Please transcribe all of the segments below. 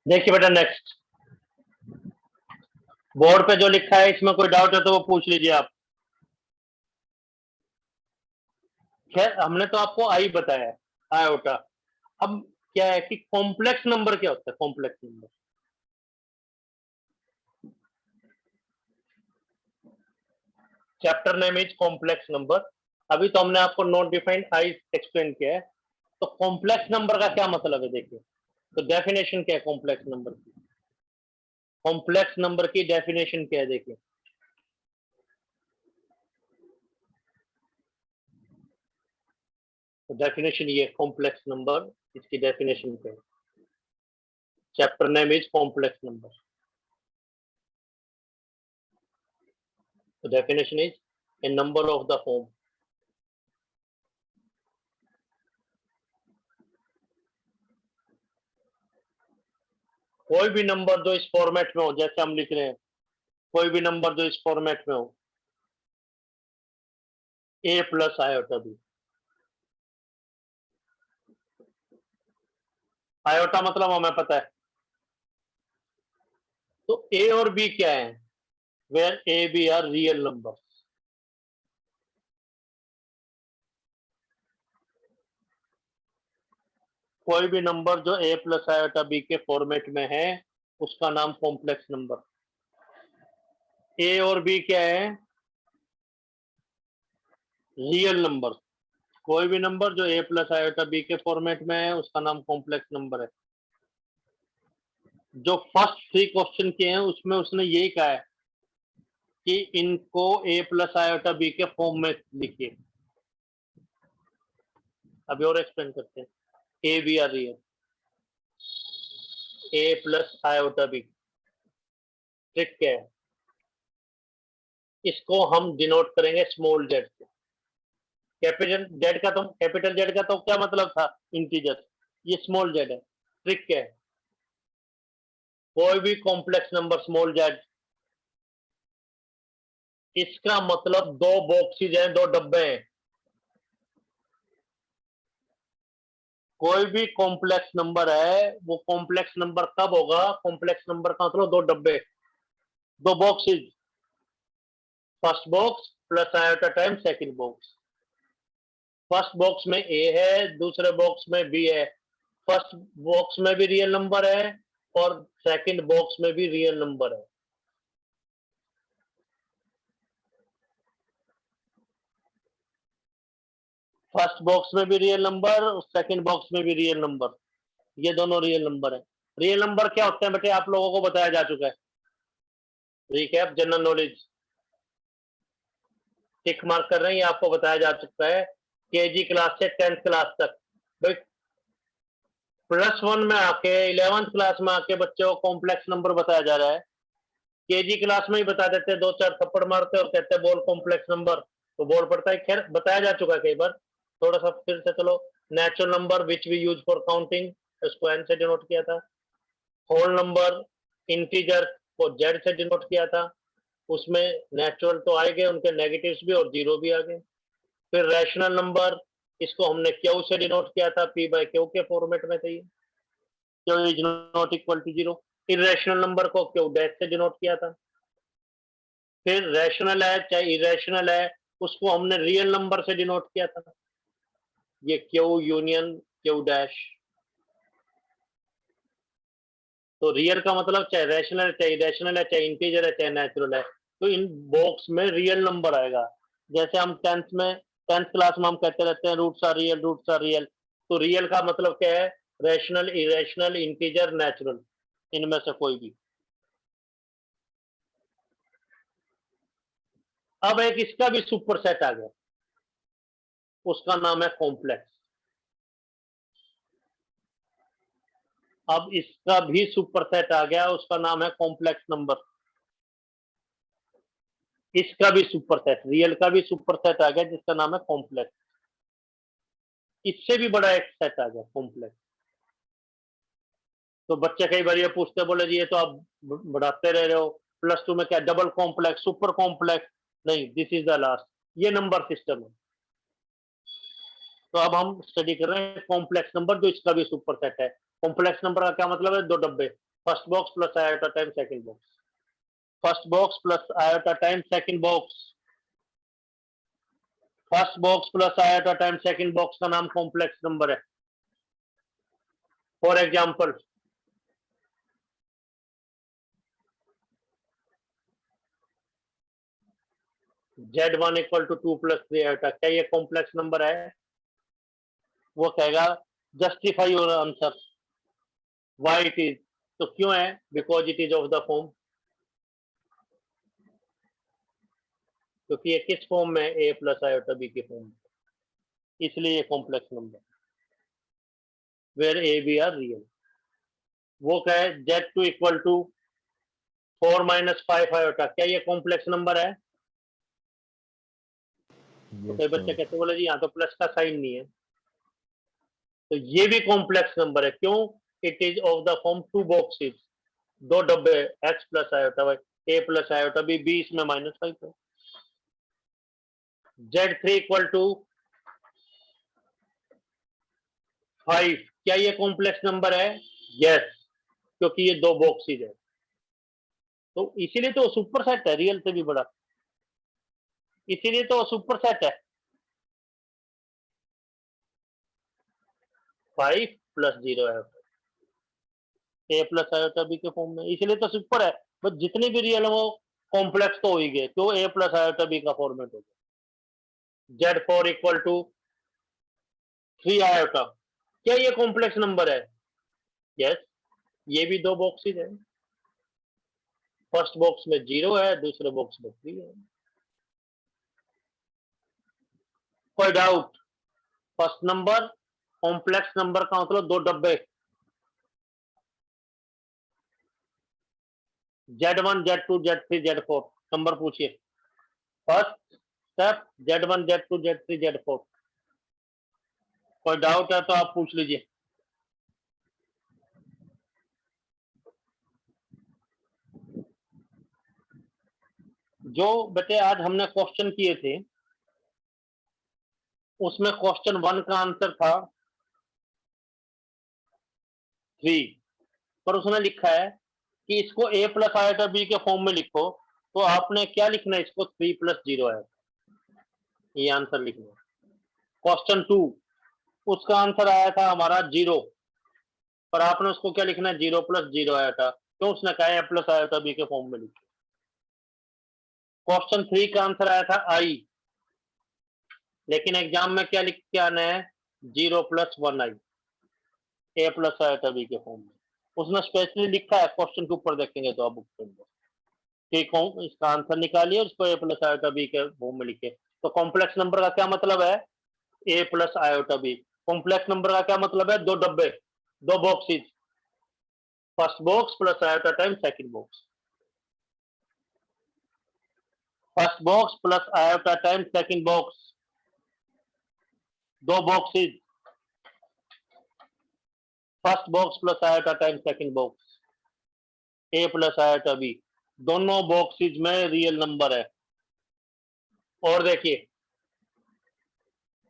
देखिए बेटा, next board पे जो लिखा है इसमें कोई डाउट है तो वो पूछ लीजिए आप। खैर हमने तो आपको आई बताया है, आयोटा। अब क्या है कि कॉम्प्लेक्स नंबर क्या होता है? Complex number, chapter name is complex number. अभी तो हमने आपको नॉट डिफाइंड आई एक्सप्लेन किया है। तो कॉम्प्लेक्स नंबर का क्या मतलब है देखिए। तो डेफिनेशन क्या है कॉम्प्लेक्स नंबर की? कॉम्प्लेक्स नंबर की डेफिनेशन क्या है देखिए। तो डेफिनेशन ये कॉम्प्लेक्स नंबर, इसकी डेफिनेशन क्या है? Chapter name is complex number. The definition is a number of the form कोई भी नंबर जो इस फॉर्मेट में हो, जैसे हम लिख रहे हैं, कोई भी नंबर जो इस फॉर्मेट में हो, a plus iota b. Iota मतलब हमें पता है। तो a और b क्या है? Where a b are real number. कोई भी नंबर जो a प्लस आयोटा बी के फॉर्मेट में है उसका नाम कॉम्प्लेक्स नंबर। a और b क्या है? Real number. कोई भी नंबर जो a प्लस आयोटा बी के फॉर्मेट में है उसका नाम कॉम्प्लेक्स नंबर है। जो फर्स्ट 3 क्वेश्चन किए हैं उसमें उसने यही कहा है कि इनको a प्लस आयोटा बी के फॉर्म में लिखिए। अभी और एक्सप्लेन करते हैं। A b are real, a plus iota b. Trick क्या है? इसको हम डिनोट करेंगे स्मॉल जेड से। कैपिटल जेड का तो क्या मतलब था? इंटीजर। ये स्मॉल जेड है। ट्रिक क्या है? कोई भी कॉम्प्लेक्स नंबर स्मॉल जेड, इसका मतलब 2 बॉक्सेज हैं, 2 डब्बे हैं। कोई भी कॉम्प्लेक्स नंबर है वो कॉम्प्लेक्स नंबर कब होगा? कॉम्प्लेक्स नंबर का मतलब 2 डब्बे, 2 boxes. First box plus iota time second box. First box में ए है, दूसरे बॉक्स में बी है। फर्स्ट बॉक्स में भी रियल नंबर है और सेकंड बॉक्स में भी रियल नंबर है। फर्स्ट बॉक्स में भी रियल नंबर और सेकंड बॉक्स में भी रियल नंबर, ये दोनों रियल नंबर है। रियल नंबर क्या होते हैं बेटे? आप लोगों को बताया जा चुका है। Recap general knowledge, tick mark कर रहे हैं, ये आपको बताया जा चुका है केजी क्लास से 10th क्लास तक। भाई +1 में आके 11th क्लास में आके बच्चों को कॉम्प्लेक्स नंबर बताया जा रहा है। केजी क्लास में ही बता देते, 2-4 थप्पड़ मारते और कहते बोल कॉम्प्लेक्स नंबर, तो बोल पड़ता है। खैर बताया जा चुका है कई बार, थोड़ा सा फिर से चलो। Natural number which we use for counting, इसको एन से डिनोट किया था। होल नंबर, इंटीजर को जेड से डिनोट किया था। उसमें नेचुरल तो आए गए, उनके नेगेटिव्स भी और जीरो भी आ गए। फिर रैशनल नंबर, इसको हमने क्यू से डिनोट किया था, पी बाय क्यू के फॉर्मेट में थे। Q is not equal to 0। Irrational number को क्यू डैश से डिनोट किया था। फिर रैशनल है चाहे इरेशनल है, उसको हमने रियल नंबर से डिनोट किया था, ये क्यू यूनियन क्यू डैश। तो रियल का मतलब चाहे रैशनल है चाहे इरेशनल है चाहे इंटीजर है चाहे नेचुरल है, तो इन बॉक्स में रियल नंबर आएगा। जैसे हम 10th क्लास में हम कहते रहते हैं roots are real, roots are real. तो रियल का मतलब क्या है? रैशनल, इरेशनल, इंटीजर, नेचुरल, इनमें से कोई भी। अब एक इसका भी सुपर सेट आ गया, उसका नाम है कॉम्प्लेक्स। अब इसका भी सुपर सेट आ गया, उसका नाम है कॉम्प्लेक्स नंबर। इसका भी सुपर सेट, रियल का भी सुपर सेट आ गया जिसका नाम है कॉम्प्लेक्स। इससे भी बड़ा एक सेट आ गया कॉम्प्लेक्स। तो बच्चे कई बार ये पूछते, बोले जी ये तो आप बढ़ाते रह रहे हो, +2 में क्या डबल कॉम्प्लेक्स, सुपर कॉम्प्लेक्स? नहीं, दिस इज द लास्ट। ये नंबर सिस्टम है। तो अब हम स्टडी कर रहे हैं कॉम्प्लेक्स नंबर, जो इसका भी सुपर सेट है। कॉम्प्लेक्स नंबर का क्या मतलब है? 2 डब्बे। First box plus iota time second box, first box plus iota time second box, first box plus iota time second box का नाम कॉम्प्लेक्स नंबर है। For example Z1 equal to 2 plus 3 iota, क्या ये कॉम्प्लेक्स नंबर है? वो कहेगा justify your answer, why it is. तो क्यों है? Because it is of the form, क्योंकि ये किस फॉर्म में? ए प्लस आयोटा बी के फॉर्म में, इसलिए ये complex number, where a b are real. वो क्या है? Z2 equal to 4 minus 5 iota, क्या ये कॉम्प्लेक्स नंबर है? तो कई बच्चे कहते बोले जी यहाँ तो प्लस का साइन नहीं है, तो ये भी कॉम्प्लेक्स नंबर है। क्यों? It is of the form two boxes, दो डब्बे, एक्स प्लस आयोटा वाई, ए प्लस आयोटा बी, बी इसमें माइनस 5 है। Z3 इक्वल टू 5, क्या ये कॉम्प्लेक्स नंबर है? यस, क्योंकि ये दो बॉक्सेस है, तो इसीलिए तो सुपर सेट है, रियल से भी बड़ा, इसीलिए तो सुपर सेट है। 5 प्लस 0 है, ए प्लस आयोटा बी के फॉर्म में, इसलिए तो सुपर है। बस जितनी भी रियल है वो कॉम्प्लेक्स तो हो ही गए, तो ए प्लस आयोटा बी का फॉर्मेट हो गया। Z4 इक्वल टू 3 आयोटा, क्या ये कॉम्प्लेक्स नंबर है? यस, ये भी दो बॉक्सेस है, फर्स्ट बॉक्स में 0 है, दूसरे बॉक्स में 3 है। कोई doubt? First number complex number का मतलब दो डब्बे, Z1 Z2 Z3 Z4 number पूछिए। First step Z1 Z2 Z3 Z4। कोई डाउट है तो आप पूछ लीजिए। जो बेटे आज हमने क्वेश्चन किए थे उसमें क्वेश्चन 1 का आंसर था 3, पर उसने लिखा है कि इसको a प्लस आयोटा बी के फॉर्म में लिखो, तो आपने क्या लिखना है? इसको 3 प्लस 0 है, ये आंसर लिखना है। क्वेश्चन 2 उसका आंसर आया था हमारा 0, पर आपने उसको क्या लिखना है? 0 प्लस 0 आया था, तो उसने कहा a प्लस आयोटा बी के फॉर्म में लिखो। क्वेश्चन 3 का आंसर आया था i, लेकिन एग्जाम में क्या लिख के आना है? 0 प्लस 1 आई, ए प्लस आयोटा बी के फॉर्म में। उसने स्पेशली लिखा है, क्वेश्चन के ऊपर देखेंगे तो आप बुक के अंदर। ठीक हो, इसका आंसर निकालिए, उसको ए प्लस आयोटा बी के फॉर्म में लिखिए। तो कॉम्प्लेक्स नंबर का क्या मतलब है? A plus iota B. Complex number का क्या मतलब है? दो डब्बे, दो boxes, first box plus iota time second box, first box plus iota time second box, दो boxes, first box plus iota time second box, A plus iota B, दोनों boxes में रियल नंबर है। और देखिए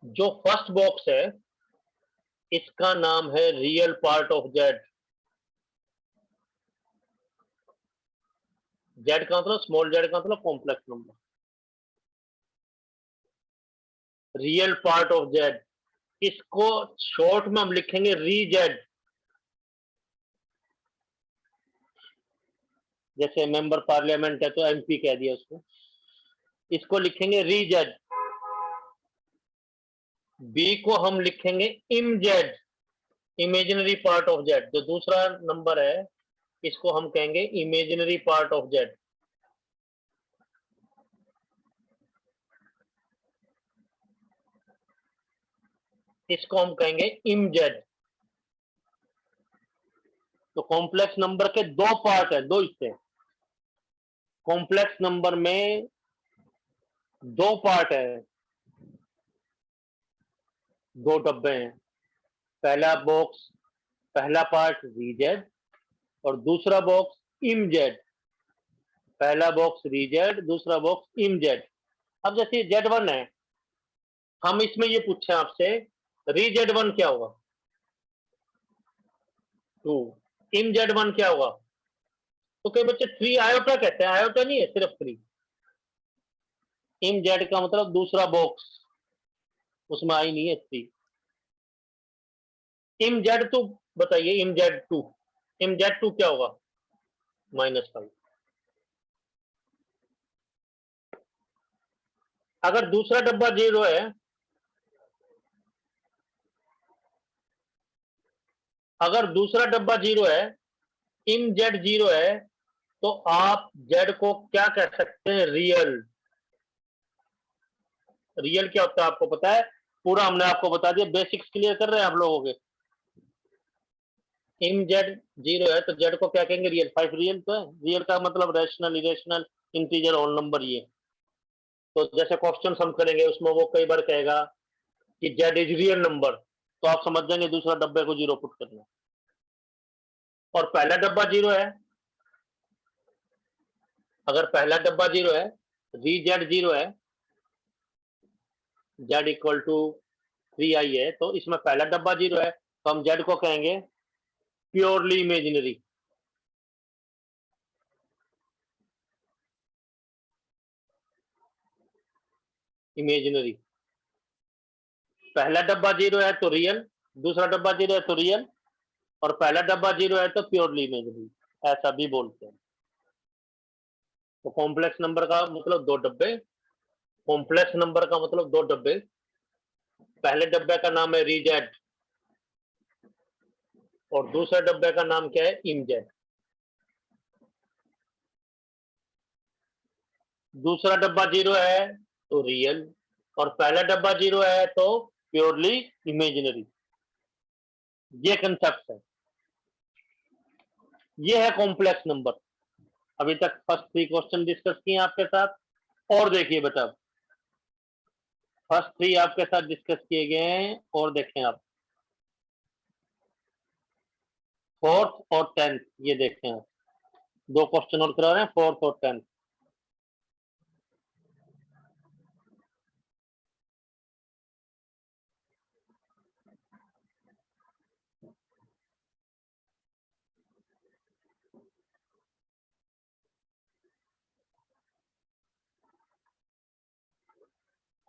जो फर्स्ट बॉक्स है इसका नाम है real part of Z. Z का मतलब स्मॉल जेड का मतलब complex number, real part of Z, इसको शॉर्ट में हम लिखेंगे री जेड। जैसे मेंबर पार्लियामेंट है तो एमपी कह दिया उसको, इसको लिखेंगे री जेड। बी को हम लिखेंगे इम Z, imaginary part of Z. जो दूसरा नंबर है इसको हम कहेंगे इमेजिनरी पार्ट ऑफ जेड। इसको हम कहेंगे इम जेड। तो कॉम्प्लेक्स नंबर के दो पार्ट है, दो हिस्से। कॉम्प्लेक्स नंबर में दो पार्ट है, दो डब्बे हैं। पहला बॉक्स, पहला पार्ट री जेड और दूसरा बॉक्स इम जेड। पहला बॉक्स री जेड, दूसरा बॉक्स इम जेड। अब जैसे Z1 है, हम इसमें ये पूछे आपसे री Z1 क्या होगा? 2। इम Z1 क्या होगा? तो कई बच्चे 3 आयोटा कहते हैं, आयोटा नहीं है, सिर्फ 3। इम जेड का मतलब दूसरा बॉक्स, उसमें आई नहीं है 3। इम जेड टू बताइए, इम जेड टू, इम जेड टू क्या होगा? -5। अगर दूसरा डब्बा 0 है, अगर दूसरा डब्बा 0 है, इम जेड 0 है, तो आप जेड को क्या कह सकते हैं? रियल। रियल क्या होता है आपको पता है? पूरा हमने आपको बता दिया, बेसिक्स क्लियर कर रहे हैं आप लोगों के। इम जेड 0 है तो जेड को क्या कहेंगे? रियल। 5 रियल तो है। रियल का मतलब rational, irrational, integer, whole number. ये तो जैसे क्वेश्चन हम करेंगे उसमें वो कई बार कहेगा कि जेड इज रियल नंबर, तो आप समझ जाएंगे दूसरा डब्बे को 0 पुट करना। और पहला डब्बा 0 है, अगर पहला डब्बा 0 है, री जेड 0 है, जेड इक्वल टू 3i है, तो इसमें पहला डब्बा 0 है, तो हम जेड को कहेंगे प्योरली इमेजिनरी। इमेजिनरी। पहला डब्बा 0 है तो रियल, दूसरा डब्बा 0 है तो रियल, और पहला डब्बा 0 है तो प्योरली इमेजिनरी, ऐसा भी बोलते हैं। तो कॉम्प्लेक्स नंबर का मतलब 2 डब्बे, कॉम्प्लेक्स नंबर का मतलब 2 डब्बे। पहले डब्बे का नाम है रीजेड और दूसरे डब्बे का नाम क्या है? इमजेड। दूसरा डब्बा 0 है तो रियल, और पहला डब्बा 0 है तो प्योरली इमेजिनरी। ये कंसेप्ट है, ये है कॉम्प्लेक्स नंबर। अभी तक फर्स्ट 3 क्वेश्चन डिस्कस किए आपके साथ, और देखिए बेटा, फर्स्ट 3 आपके साथ डिस्कस किए गए हैं, और देखें आप 4th और 10th, ये देखें आप 2 क्वेश्चन और करा रहे हैं, 4th और 10th।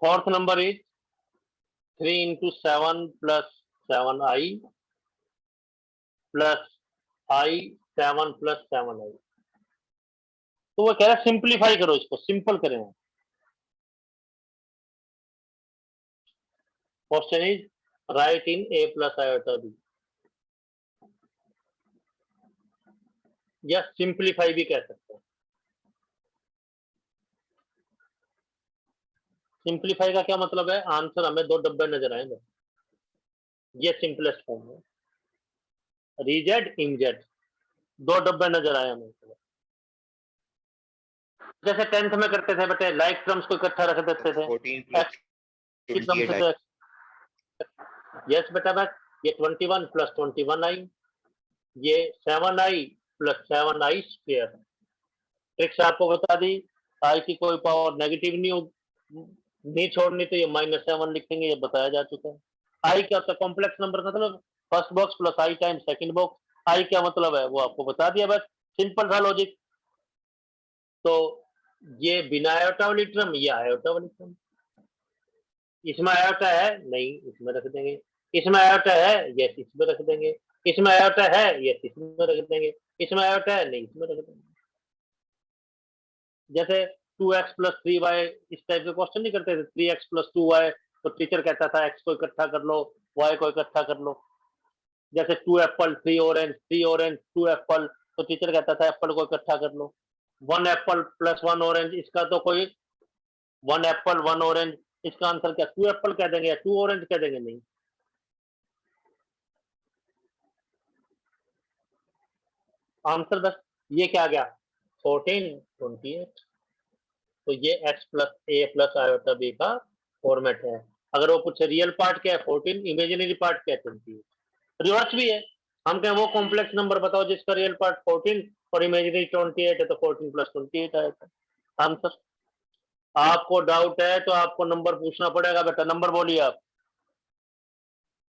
Fourth number is 3 into 7 plus 7i plus i 7 plus 7i। तो वो कह रहा है सिंप्लीफाई करो, इसको सिंपल करें। Question is right in a plus iota b, या सिंप्लीफाई भी कह सकते हैं। सिंप्लीफाई का क्या मतलब है? आंसर हमें 2 डब्बे नजर आएंगे, ये सिंपलेस्ट फॉर्म है। रीजेड इमजेड 2 डब्बे नजर आए हमें। जैसे 10th में करते थे बेटे, लाइक टर्म्स को इकट्ठा रख देते थे, 14 plus एक्स की टर्म 28 से तो यस बेटा बस, ये 21 plus 21i, ये 7i plus 7i square. Tricks आपको बता दी, आई की कोई पावर नेगेटिव नहीं छोड़नी, तो ये -7 लिखेंगे, ये बताया जा चुका है। आई क्या होता है? कॉम्प्लेक्स नंबर का मतलब फर्स्ट बॉक्स प्लस आई टाइम सेकंड बॉक्स। आई क्या मतलब है वो आपको बता दिया, बस सिंपल था लॉजिक। तो ये बिना आयोटा वाली टर्म, ये आयोटा वाली टर्म। इसमें आयोटा है नहीं, इसमें रख देंगे। इसमें आयोटा है, यस इसमें रख देंगे। इसमें आयोटा है, यस इसमें रख देंगे। इसमें आयोटा है, नहीं इसमें रख देंगे। जैसे 2x plus 3y, इस टाइप के क्वेश्चन नहीं करते थे, 3x plus 2y, तो टीचर कहता था x को इकट्ठा कर लो, y को इकट्ठा कर लो। जैसे 2 एप्पल 3 ऑरेंज, 3 ऑरेंज 2 एप्पल, तो टीचर कहता था एप्पल को इकट्ठा कर लो। 1 एप्पल प्लस 1 ऑरेंज, इसका तो कोई 1 एप्पल 1 ऑरेंज, इसका आंसर क्या 2 एप्पल कह देंगे या 2 ऑरेंज कह देंगे? नहीं, आंसर बस ये क्या आ गया? 14 28। तो ये x प्लस ए प्लस आयोटा बी का फॉर्मेट है। अगर वो पूछे रियल पार्ट क्या है 14, इमेजिनरी पार्ट क्या है 28। रिवर्स भी है, हम कहें वो कॉम्प्लेक्स नंबर बताओ जिसका रियल पार्ट 14 और इमेजिनरी 28 है, तो 14 प्लस 28 आएगा आंसर। आपको डाउट है तो आपको नंबर पूछना पड़ेगा बेटा, नंबर बोलिए आप।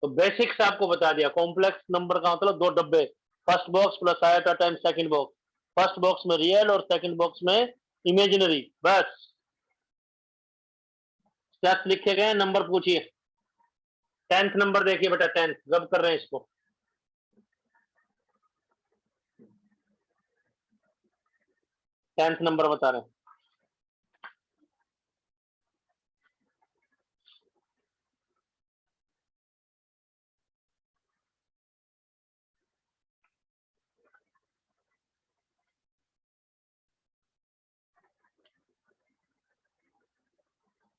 तो बेसिक्स आपको बता दिया, कॉम्प्लेक्स नंबर का मतलब 2 डब्बे, first box plus iota time second box. First box में रियल और सेकंड बॉक्स में इमेजिनरी, बस स्टेप्स लिखे गए, नंबर पूछिए। 10th नंबर देखिए बेटा, 10th रब कर रहे हैं इसको। 10th नंबर बता रहे हैं।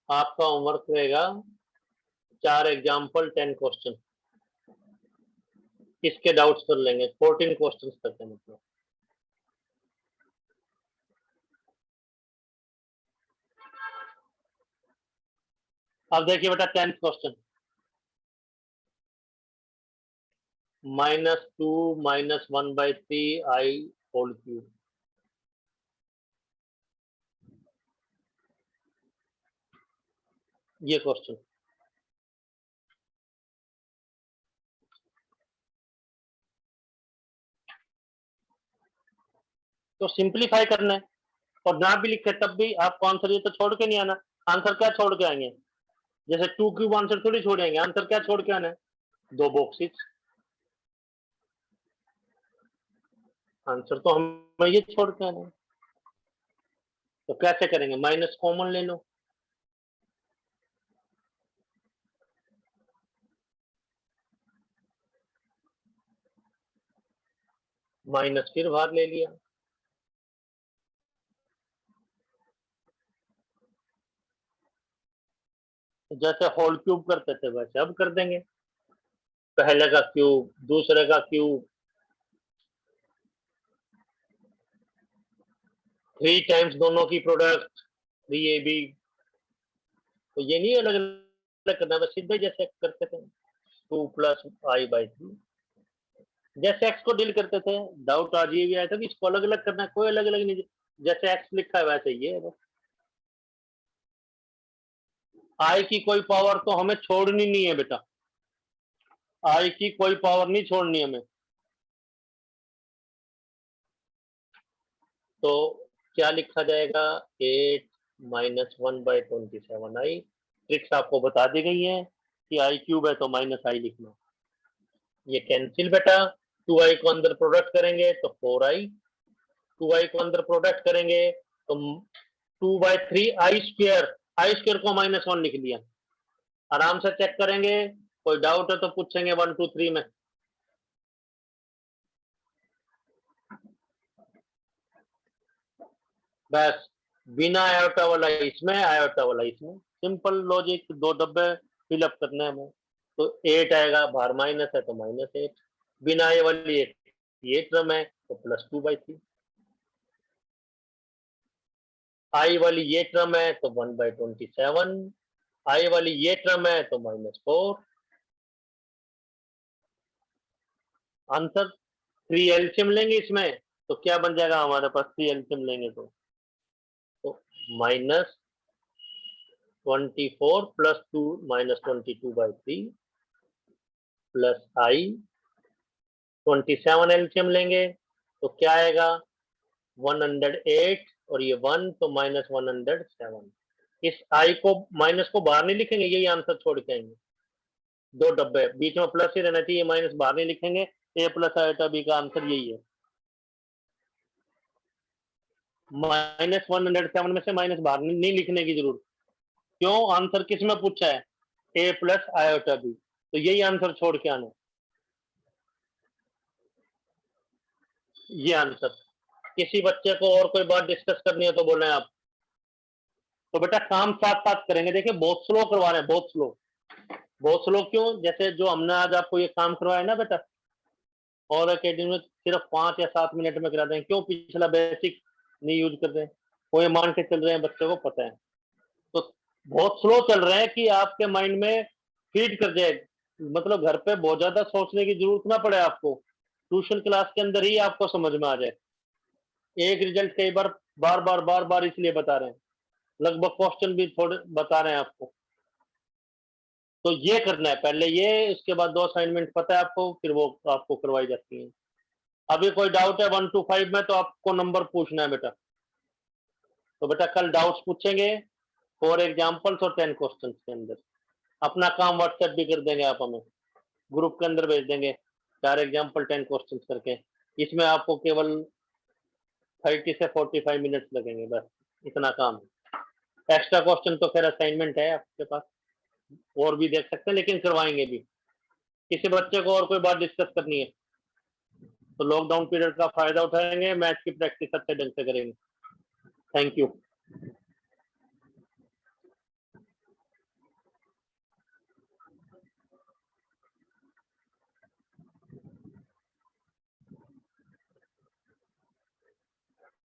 आपका होमवर्क रहेगा 4 एग्जाम्पल 10 क्वेश्चन, इसके डाउट्स कर लेंगे। 14 क्वेश्चन करते हैं मतलब। अब देखिए बेटा 10th question, -2 -1/3 I whole cube. ये क्वेश्चन तो सिंपलीफाई करना है, और ना भी लिखे तब भी आपको आंसर ये तो छोड़ के नहीं आना। आंसर क्या छोड़ के आएंगे? जैसे 2 क्यूब आंसर थोड़ी छोड़ेंगे, आंसर क्या छोड़ के आना है? 2 बॉक्सेस। आंसर तो हमें ये छोड़ के आना है। तो कैसे करेंगे? माइनस कॉमन ले लो, माइनस फिर बाहर ले लिया। जैसे होल क्यूब करते थे वैसे अब कर देंगे। पहले का क्यूब, दूसरे का क्यूब, 3 टाइम्स दोनों की प्रोडक्ट 3ab। तो ये नहीं अलग अलग करना, बस सीधे जैसे करते थे 2 + I/3। जैसे एक्स को डील करते थे, डाउट आज ये भी आया था कि इसको अलग अलग करना है, कोई अलग अलग नहीं, जैसे एक्स लिखा है वैसे ये है। आई की कोई पावर तो हमें छोड़नी नहीं है बेटा, आई की कोई पावर नहीं छोड़नी हमें। तो क्या लिखा जाएगा? 8 - 1/27i। ट्रिक्स आपको बता दी गई है कि आई क्यूब है तो -i लिखना। ये कैंसिल बेटा, 2i को अंदर प्रोडक्ट करेंगे तो 4i, 2i को अंदर प्रोडक्ट करेंगे तो 2/3 आई स्क्वायर को -1 लिख दिया। आराम से चेक करेंगे, कोई डाउट है तो पूछेंगे 1 2 3 में। बस बिना आयोटा वाला इसमें, आयोटा वाला इसमें, सिंपल लॉजिक। 2 डब्बे फिलअप करने हैं हमें। तो 8 आएगा, बाहर माइनस है तो -8, बिना ये वाली ये टर्म है तो +2/3, आई वाली ये टर्म है तो 1/27, आई वाली ये टर्म है तो -4। आंसर 3 एलसीएम लेंगे इसमें तो क्या बन जाएगा हमारे पास? 3 एलसीएम लेंगे तो -24 + 2 -22/3 प्लस आई, 27 एलसीएम लेंगे तो क्या आएगा? 108 और ये 1 तो -107। इस आई को माइनस को बाहर नहीं लिखेंगे, यही आंसर छोड़ के आएंगे। 2 डब्बे बीच में प्लस ही रहना चाहिए, माइनस बाहर नहीं लिखेंगे। a + आयोटा b का आंसर यही है। -107 में से माइनस बाहर नहीं लिखने की जरूरत। क्यों? आंसर किस में पूछा है? a + आयोटा b, तो यही आंसर छोड़ के आना। ये आंसर। किसी बच्चे को और कोई बात डिस्कस करनी है तो बोले आप। तो बेटा काम साथ साथ करेंगे। देखिए बहुत स्लो करवा रहे हैं, बहुत स्लो। बहुत स्लो क्यों? जैसे जो हमने आज आपको ये काम करवाया ना बेटा, और अकेडमी में सिर्फ 5 या 7 मिनट में करा दें। क्यों? पिछला बेसिक नहीं यूज कर रहे हैं, वो ये मान के चल रहे हैं, बच्चों को पता है। तो बहुत स्लो चल रहे हैं कि आपके माइंड में फीड कर जाए, मतलब घर पे बहुत ज्यादा सोचने की जरूरत ना पड़े आपको, ट्यूशन क्लास के अंदर ही आपको समझ में आ जाए। एक रिजल्ट कई बार बार बार इसलिए बता रहे हैं, लगभग क्वेश्चन भी थोड़े बता रहे हैं आपको। तो ये करना है पहले, ये उसके बाद 2 असाइनमेंट पता है आपको, फिर वो आपको करवाई जाती है। अभी कोई डाउट है 1 to 5 में तो आपको नंबर पूछना है बेटा। तो बेटा कल डाउट्स पूछेंगे 4 एग्जाम्पल्स और 10 क्वेश्चंस के अंदर। अपना काम व्हाट्सएप भी कर देंगे आप हमें, ग्रुप के अंदर भेज देंगे 4 एग्जाम्पल 10 क्वेश्चंस करके। इसमें आपको केवल 30 से 45 मिनट्स लगेंगे, बस इतना काम है। एक्स्ट्रा क्वेश्चन तो फिर असाइनमेंट है आपके पास, और भी देख सकते हैं, लेकिन करवाएंगे भी। किसी बच्चे को और कोई बात डिस्कस करनी है तो लॉकडाउन पीरियड का फायदा उठाएंगे, मैथ की प्रैक्टिस अच्छे ढंग से करेंगे। Thank you.